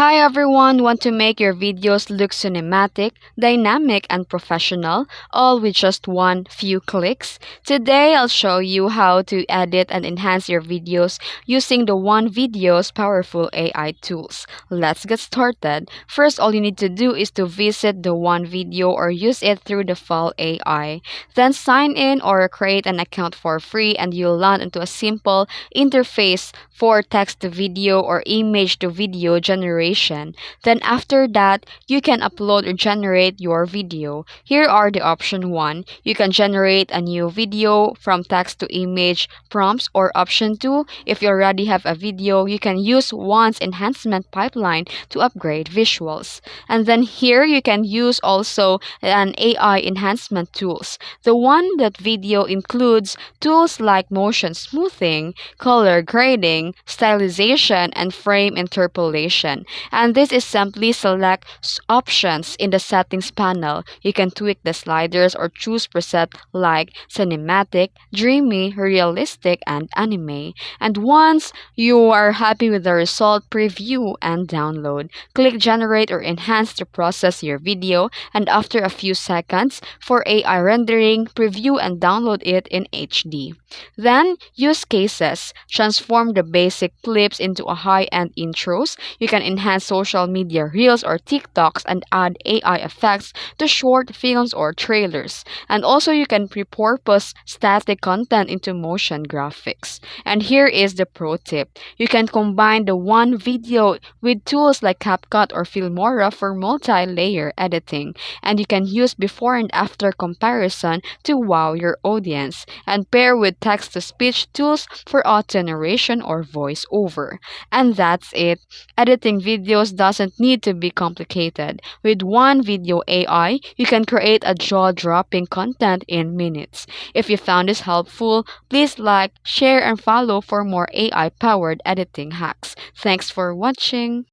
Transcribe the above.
Hi everyone! Want to make your videos look cinematic, dynamic, and professional, all with just one few clicks? Today I'll show you how to edit and enhance your videos using the Wan.Video's powerful AI tools. Let's get started. First, all you need to do is to visit the Wan.Video or use it through the Fall AI. Then sign in or create an account for free and you'll land into a simple interface for text to video or image to video generation. Then after that, you can upload or generate your video. Here are the option 1. You can generate a new video from text to image prompts, or option 2, if you already have a video, you can use Wan's enhancement pipeline to upgrade visuals. And then here you can use also an AI enhancement tools. The Wan.Video includes tools like motion smoothing, color grading, stylization, and frame interpolation. And this is simply select options in the settings panel. You can tweak the sliders or choose preset like cinematic, dreamy, realistic, and anime. And once you are happy with the result, preview and download. Click generate or enhance to process your video, and after a few seconds for AI rendering, preview and download it in HD. Then, use cases. Transform the basic clips into a high-end intros. You can enhance social media reels or TikToks and add AI effects to short films or trailers. And also, you can repurpose static content into motion graphics. And here is the pro tip. You can combine the Wan.Video with tools like CapCut or Filmora for multi-layer editing. And you can use before and after comparison to wow your audience. And pair with text-to-speech tools for auto narration or voice-over. And that's it. Editing videos doesn't need to be complicated. With Wan.Video AI, you can create a jaw-dropping content in minutes. If you found this helpful, please like, share, and follow for more AI-powered editing hacks. Thanks for watching.